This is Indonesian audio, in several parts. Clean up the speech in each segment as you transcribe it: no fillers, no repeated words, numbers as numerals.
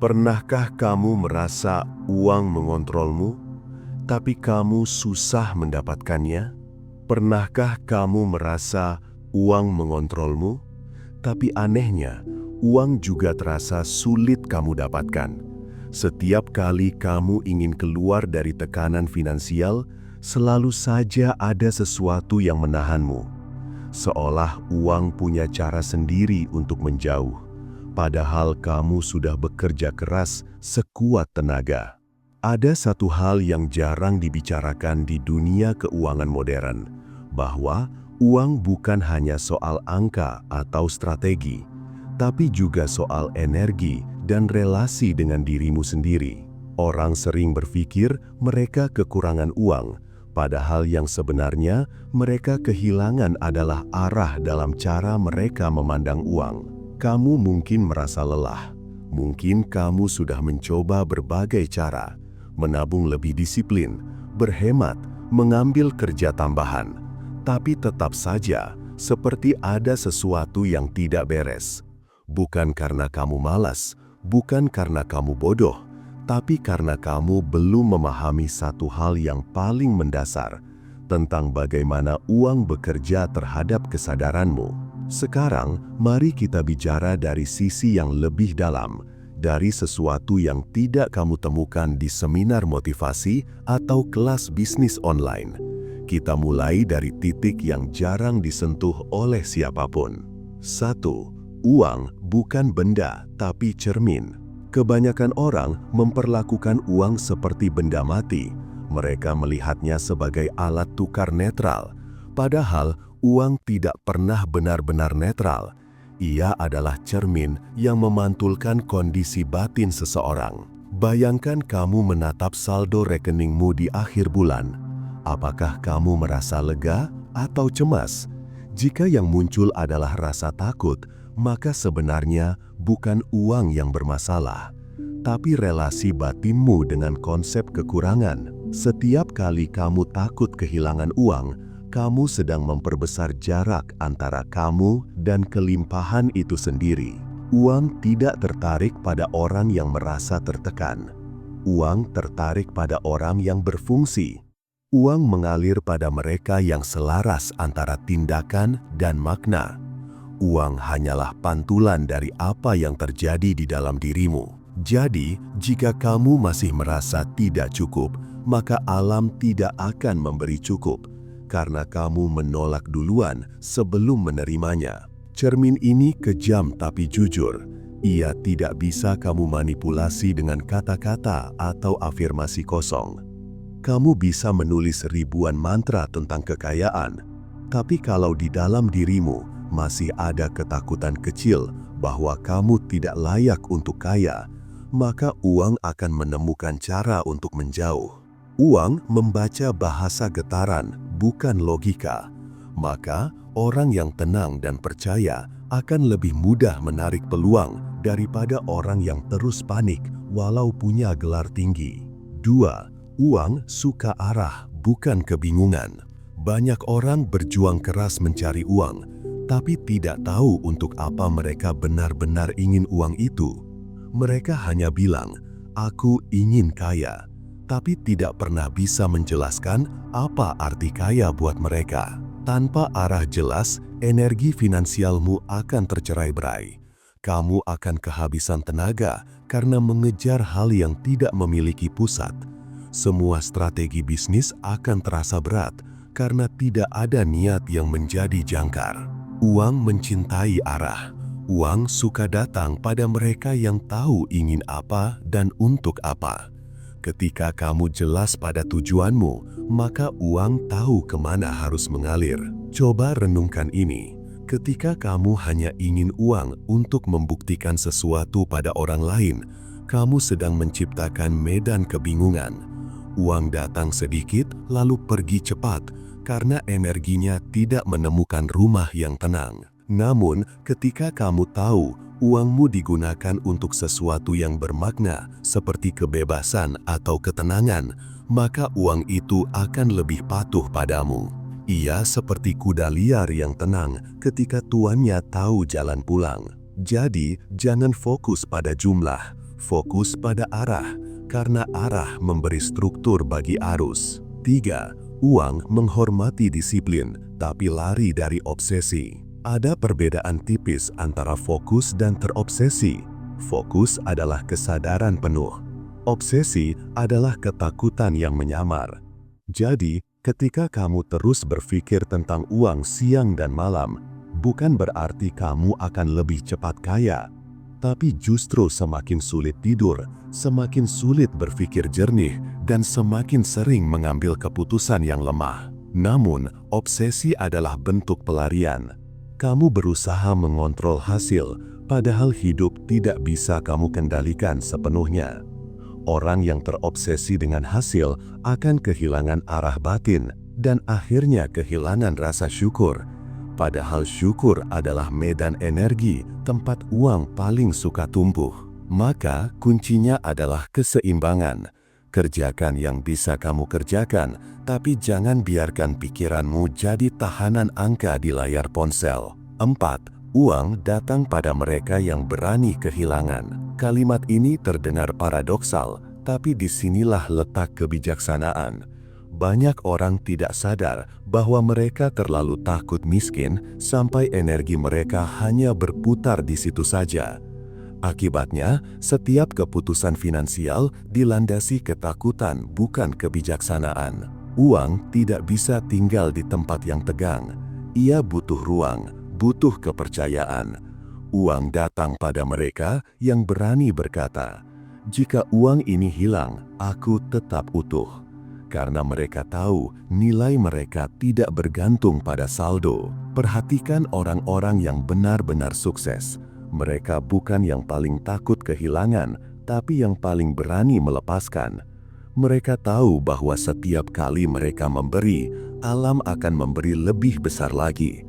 Pernahkah kamu merasa uang mengontrolmu, tapi kamu susah mendapatkannya? Pernahkah kamu merasa uang mengontrolmu, tapi anehnya, uang juga terasa sulit kamu dapatkan? Setiap kali kamu ingin keluar dari tekanan finansial, selalu saja ada sesuatu yang menahanmu. Seolah uang punya cara sendiri untuk menjauh. Padahal kamu sudah bekerja keras sekuat tenaga. Ada satu hal yang jarang dibicarakan di dunia keuangan modern, bahwa uang bukan hanya soal angka atau strategi, tapi juga soal energi dan relasi dengan dirimu sendiri. Orang sering berpikir mereka kekurangan uang, padahal yang sebenarnya mereka kehilangan adalah arah dalam cara mereka memandang uang. Kamu mungkin merasa lelah, mungkin kamu sudah mencoba berbagai cara, menabung lebih disiplin, berhemat, mengambil kerja tambahan, tapi tetap saja seperti ada sesuatu yang tidak beres. Bukan karena kamu malas, bukan karena kamu bodoh, tapi karena kamu belum memahami satu hal yang paling mendasar tentang bagaimana uang bekerja terhadap kesadaranmu. Sekarang, mari kita bicara dari sisi yang lebih dalam, dari sesuatu yang tidak kamu temukan di seminar motivasi atau kelas bisnis online. Kita mulai dari titik yang jarang disentuh oleh siapapun. 1. Uang bukan benda, tapi cermin. Kebanyakan orang memperlakukan uang seperti benda mati. Mereka melihatnya sebagai alat tukar netral. Padahal, uang tidak pernah benar-benar netral. Ia adalah cermin yang memantulkan kondisi batin seseorang. Bayangkan kamu menatap saldo rekeningmu di akhir bulan. Apakah kamu merasa lega atau cemas? Jika yang muncul adalah rasa takut, maka sebenarnya bukan uang yang bermasalah, tapi relasi batinmu dengan konsep kekurangan. Setiap kali kamu takut kehilangan uang, kamu sedang memperbesar jarak antara kamu dan kelimpahan itu sendiri. Uang tidak tertarik pada orang yang merasa tertekan. Uang tertarik pada orang yang berfungsi. Uang mengalir pada mereka yang selaras antara tindakan dan makna. Uang hanyalah pantulan dari apa yang terjadi di dalam dirimu. Jadi, jika kamu masih merasa tidak cukup, maka alam tidak akan memberi cukup, karena kamu menolak duluan sebelum menerimanya. Cermin ini kejam tapi jujur. Ia tidak bisa kamu manipulasi dengan kata-kata atau afirmasi kosong. Kamu bisa menulis ribuan mantra tentang kekayaan, tapi kalau di dalam dirimu masih ada ketakutan kecil bahwa kamu tidak layak untuk kaya, maka uang akan menemukan cara untuk menjauh. Uang membaca bahasa getaran, bukan logika. Maka, orang yang tenang dan percaya akan lebih mudah menarik peluang daripada orang yang terus panik walau punya gelar tinggi. 2. Uang suka arah, bukan kebingungan. Banyak orang berjuang keras mencari uang, tapi tidak tahu untuk apa mereka benar-benar ingin uang itu. Mereka hanya bilang, "Aku ingin kaya," tapi tidak pernah bisa menjelaskan apa arti kaya buat mereka. Tanpa arah jelas, energi finansialmu akan tercerai-berai. Kamu akan kehabisan tenaga karena mengejar hal yang tidak memiliki pusat. Semua strategi bisnis akan terasa berat karena tidak ada niat yang menjadi jangkar. Uang mencintai arah. Uang suka datang pada mereka yang tahu ingin apa dan untuk apa. Ketika kamu jelas pada tujuanmu, maka uang tahu kemana harus mengalir. Coba renungkan ini. Ketika kamu hanya ingin uang untuk membuktikan sesuatu pada orang lain, kamu sedang menciptakan medan kebingungan. Uang datang sedikit lalu pergi cepat karena energinya tidak menemukan rumah yang tenang. Namun, ketika kamu tahu uangmu digunakan untuk sesuatu yang bermakna seperti kebebasan atau ketenangan, maka uang itu akan lebih patuh padamu. Ia seperti kuda liar yang tenang ketika tuannya tahu jalan pulang. Jadi, jangan fokus pada jumlah, Fokus pada arah, karena arah memberi struktur bagi arus. 3. Uang menghormati disiplin, tapi lari dari obsesi. Ada perbedaan tipis antara fokus dan terobsesi. Fokus adalah kesadaran penuh. Obsesi adalah ketakutan yang menyamar. Jadi, ketika kamu terus berpikir tentang uang siang dan malam, bukan berarti kamu akan lebih cepat kaya, tapi justru semakin sulit tidur, semakin sulit berpikir jernih, dan semakin sering mengambil keputusan yang lemah. Namun, obsesi adalah bentuk pelarian. Kamu berusaha mengontrol hasil, padahal hidup tidak bisa kamu kendalikan sepenuhnya. Orang yang terobsesi dengan hasil akan kehilangan arah batin dan akhirnya kehilangan rasa syukur. Padahal syukur adalah medan energi, tempat uang paling suka tumbuh. Maka kuncinya adalah keseimbangan. Kerjakan yang bisa kamu kerjakan, tapi jangan biarkan pikiranmu jadi tahanan angka di layar ponsel. 4. Uang datang pada mereka yang berani kehilangan. Kalimat ini terdengar paradoksal, tapi disinilah letak kebijaksanaan. Banyak orang tidak sadar bahwa mereka terlalu takut miskin sampai energi mereka hanya berputar di situ saja. Akibatnya, setiap keputusan finansial dilandasi ketakutan, bukan kebijaksanaan. Uang tidak bisa tinggal di tempat yang tegang. Ia butuh ruang, butuh kepercayaan. Uang datang pada mereka yang berani berkata, "Jika uang ini hilang, aku tetap utuh." Karena mereka tahu nilai mereka tidak bergantung pada saldo. Perhatikan orang-orang yang benar-benar sukses. Mereka bukan yang paling takut kehilangan, tapi yang paling berani melepaskan. Mereka tahu bahwa setiap kali mereka memberi, alam akan memberi lebih besar lagi.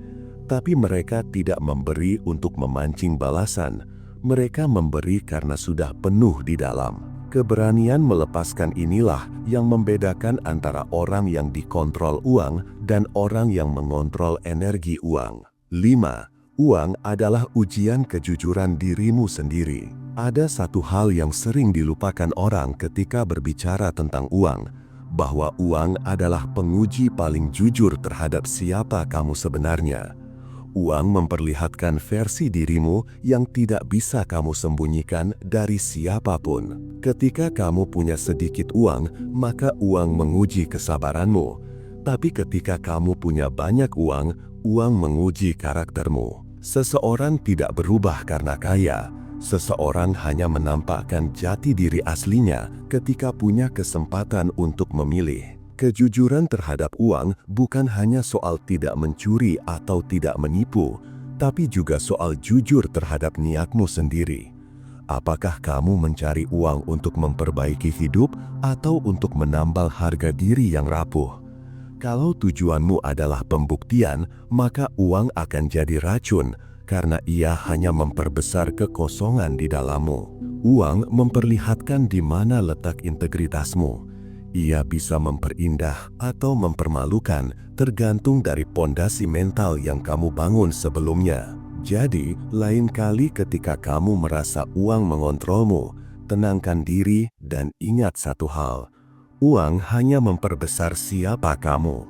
Tapi mereka tidak memberi untuk memancing balasan. Mereka memberi karena sudah penuh di dalam. Keberanian melepaskan inilah yang membedakan antara orang yang dikontrol uang dan orang yang mengontrol energi uang. 5. Uang adalah ujian kejujuran dirimu sendiri. Ada satu hal yang sering dilupakan orang ketika berbicara tentang uang, bahwa uang adalah penguji paling jujur terhadap siapa kamu sebenarnya. Uang memperlihatkan versi dirimu yang tidak bisa kamu sembunyikan dari siapapun. Ketika kamu punya sedikit uang, maka uang menguji kesabaranmu. Tapi ketika kamu punya banyak uang, uang menguji karaktermu. Seseorang tidak berubah karena kaya. Seseorang hanya menampakkan jati diri aslinya ketika punya kesempatan untuk memilih. Kejujuran terhadap uang bukan hanya soal tidak mencuri atau tidak menipu, tapi juga soal jujur terhadap niatmu sendiri. Apakah kamu mencari uang untuk memperbaiki hidup atau untuk menambal harga diri yang rapuh? Kalau tujuanmu adalah pembuktian, maka uang akan jadi racun karena ia hanya memperbesar kekosongan di dalammu. Uang memperlihatkan di mana letak integritasmu. Ia bisa memperindah atau mempermalukan tergantung dari pondasi mental yang kamu bangun sebelumnya. Jadi, lain kali ketika kamu merasa uang mengontrolmu, tenangkan diri dan ingat satu hal. Uang hanya memperbesar siapa kamu.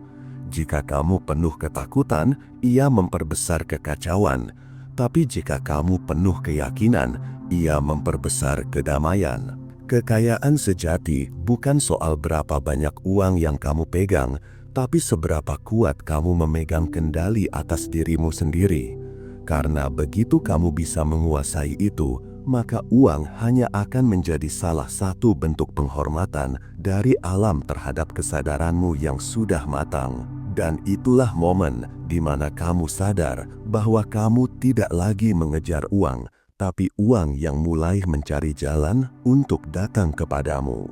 Jika kamu penuh ketakutan, ia memperbesar kekacauan. Tapi jika kamu penuh keyakinan, ia memperbesar kedamaian. Kekayaan sejati bukan soal berapa banyak uang yang kamu pegang, tapi seberapa kuat kamu memegang kendali atas dirimu sendiri. Karena begitu kamu bisa menguasai itu, maka uang hanya akan menjadi salah satu bentuk penghormatan dari alam terhadap kesadaranmu yang sudah matang. Dan itulah momen di mana kamu sadar bahwa kamu tidak lagi mengejar uang, tapi uang yang mulai mencari jalan untuk datang kepadamu.